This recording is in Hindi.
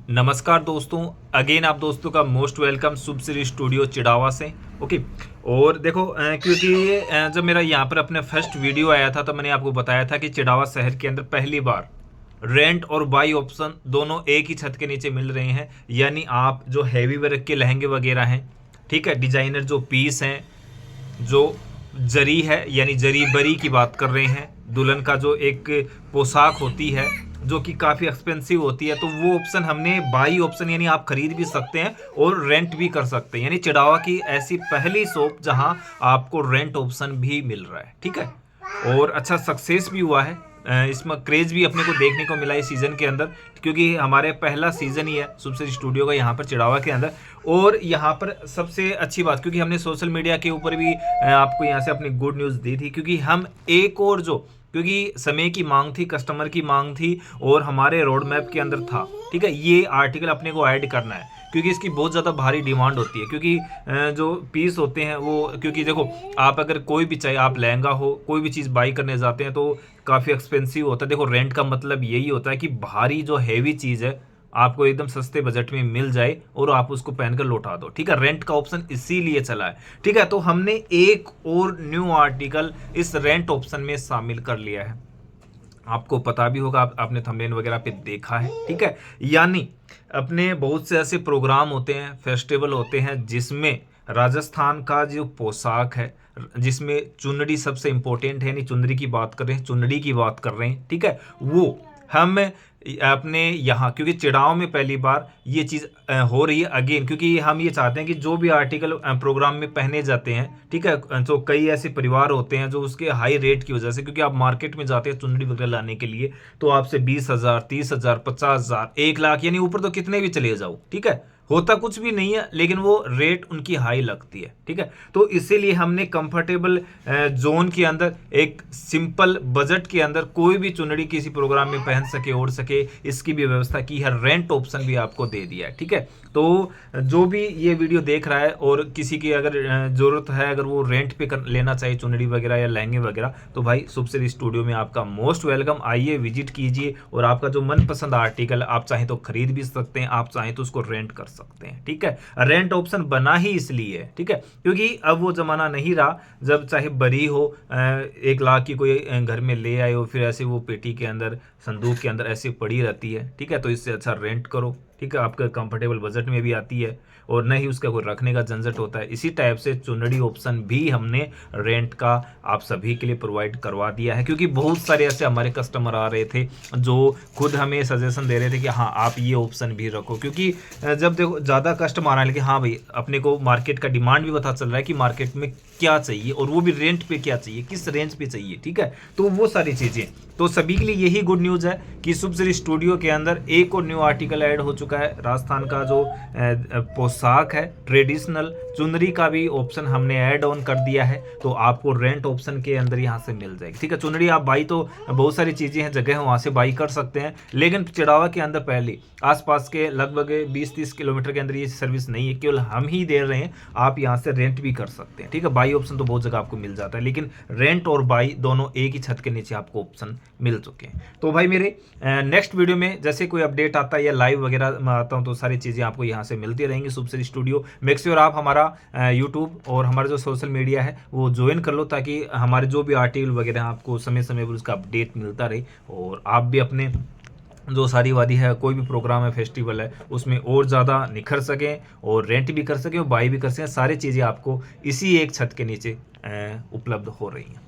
नमस्कार दोस्तों, अगेन आप दोस्तों का मोस्ट वेलकम शुभ श्री स्टूडियो चिड़ावा से। ओके। और देखो क्योंकि जब मेरा यहाँ पर अपने फर्स्ट वीडियो आया था तो मैंने आपको बताया था कि चिड़ावा शहर के अंदर पहली बार रेंट और बाई ऑप्शन दोनों एक ही छत के नीचे मिल रहे हैं। यानी आप जो हैवी वर्क के लहंगे वगैरह हैं, ठीक है, डिजाइनर जो पीस हैं, जो जरी है यानी जरी बरी की बात कर रहे हैं, दुल्हन का जो एक पोशाक होती है जो कि काफ़ी एक्सपेंसिव होती है, तो वो ऑप्शन हमने बाई ऑप्शन यानी आप खरीद भी सकते हैं और रेंट भी कर सकते हैं। यानी चिड़ावा की ऐसी पहली शॉप जहां आपको रेंट ऑप्शन भी मिल रहा है, ठीक है। और अच्छा सक्सेस भी हुआ है। इसमें क्रेज भी अपने को देखने को मिला इस सीज़न के अंदर, क्योंकि हमारे पहला सीज़न ही है सुपर स्टूडियो का यहाँ पर चिड़ावा के अंदर। और यहाँ पर सबसे अच्छी बात, क्योंकि हमने सोशल मीडिया के ऊपर भी आपको यहाँ से अपनी गुड न्यूज़ दी थी, क्योंकि हम एक और जो क्योंकि समय की मांग थी, कस्टमर की मांग थी और हमारे रोड मैप के अंदर था, ठीक है, ये आर्टिकल अपने को ऐड करना है क्योंकि इसकी बहुत ज़्यादा भारी डिमांड होती है। क्योंकि जो पीस होते हैं वो, क्योंकि देखो आप अगर कोई भी, चाहे आप लहंगा हो, कोई भी चीज़ बाई करने जाते हैं तो काफ़ी एक्सपेंसिव होता है। देखो रेंट का मतलब यही होता है कि भारी जो हैवी चीज़ है आपको एकदम सस्ते बजट में मिल जाए और आप उसको पहनकर लौटा दो, ठीक है। रेंट का ऑप्शन इसीलिए चला है, ठीक है। तो हमने एक और न्यू आर्टिकल इस रेंट ऑप्शन में शामिल कर लिया है। आपको पता भी होगा, आपने थंबनेल वगैरह पे देखा है, ठीक है। यानी अपने बहुत से ऐसे प्रोग्राम होते हैं, फेस्टिवल होते हैं जिसमें राजस्थान का जो पोशाक है, जिसमें चुनरी सबसे इंपॉर्टेंट है, यानी चुनरी की बात कर रहे हैं, चुनरी की बात कर रहे हैं, ठीक है। वो हम अपने यहाँ, क्योंकि चिड़ाव में पहली बार ये चीज़ हो रही है अगेन, क्योंकि हम ये चाहते हैं कि जो भी आर्टिकल प्रोग्राम में पहने जाते हैं, ठीक है, तो कई ऐसे परिवार होते हैं जो उसके हाई रेट की वजह से, क्योंकि आप मार्केट में जाते हैं चुनरी वगैरह लाने के लिए तो आपसे 20,000, 30,000, 50,000, 1 लाख, यानी ऊपर तो कितने भी चले जाओ, ठीक है, होता कुछ भी नहीं है, लेकिन वो रेट उनकी हाई लगती है, ठीक है। तो इसीलिए हमने कंफर्टेबल जोन के अंदर एक सिंपल बजट के अंदर कोई भी चुनरी किसी प्रोग्राम में पहन सके, ओढ़ सके, इसकी भी व्यवस्था की है। रेंट ऑप्शन भी आपको दे दिया है, ठीक है। तो जो भी ये वीडियो देख रहा है और किसी की अगर ज़रूरत है, अगर वो रेंट पे लेना चाहिए चुनरी वगैरह या लहंगे वगैरह, तो भाई सुपसर स्टूडियो में आपका मोस्ट वेलकम। आइए, विजिट कीजिए और आपका जो मनपसंद आर्टिकल आप चाहें तो खरीद भी सकते हैं, आप चाहें तो उसको रेंट कर सकते हैं, ठीक है। रेंट ऑप्शन बना ही इसलिए है, ठीक है, क्योंकि अब वो जमाना नहीं रहा जब चाहे बरी हो 1 लाख की कोई घर में ले आए हो, फिर ऐसे वो पेटी के अंदर, संदूक के अंदर ऐसे पड़ी रहती है, ठीक है। तो इससे अच्छा रेंट करो, ठीक है, आपका कंफर्टेबल बजट में भी आती है और न ही उसका कोई रखने का झंझट होता है। इसी टाइप से चुनरी ऑप्शन भी हमने रेंट का आप सभी के लिए प्रोवाइड करवा दिया है, क्योंकि बहुत सारे ऐसे हमारे कस्टमर आ रहे थे जो खुद हमें सजेशन दे रहे थे कि हाँ आप ये ऑप्शन भी रखो। क्योंकि जब देखो ज़्यादा कस्टमर आ रहे हैं कि हाँ भाई अपने को मार्केट का डिमांड भी पता चल रहा है कि मार्केट में क्या चाहिए और वो भी रेंट पे क्या चाहिए, किस रेंज पे चाहिए, ठीक है। तो वो सारी चीज़ें, तो सभी के लिए यही गुड न्यूज़ है कि सुपसर स्टूडियो के अंदर एक और न्यू आर्टिकल ऐड हो चुका है। राजस्थान का जो पोशाक है, ट्रेडिशनल चुनरी का भी ऑप्शन हमने ऐड ऑन कर दिया है, तो आपको रेंट ऑप्शन के अंदर यहाँ से मिल जाएगी, ठीक है। चुनरी आप बाई, तो बहुत सारी चीज़ें हैं, जगह है वहाँ से बाई कर सकते हैं, लेकिन चिड़ावा के अंदर पहले आसपास के लगभग 20-30 किलोमीटर के अंदर ये सर्विस नहीं है, केवल हम ही दे रहे हैं। आप यहाँ से रेंट भी कर सकते हैं, ठीक है। बाई ऑप्शन तो बहुत जगह आपको मिल जाता है, लेकिन रेंट और बाई दोनों एक ही छत के नीचे आपको ऑप्शन मिल चुके हैं। तो भाई मेरे नेक्स्ट वीडियो में जैसे कोई अपडेट आता है या लाइव वगैरह में आता हूँ तो सारी चीज़ें आपको यहाँ से मिलती रहेंगी सुपसर स्टूडियो। मेक श्योर आप हमारा यूट्यूब और हमारा जो सोशल मीडिया है वो ज्वाइन कर लो, ताकि हमारे जो भी आर्टिकल वगैरह आपको समय समय पर उसका अपडेट मिलता रहे और आप भी अपने जो सारी वादी है, कोई भी प्रोग्राम है, फेस्टिवल है, उसमें और ज़्यादा निखर सकें और रेंट भी कर सकें और बाई भी कर सकें। सारी चीज़ें आपको इसी एक छत के नीचे उपलब्ध हो रही हैं।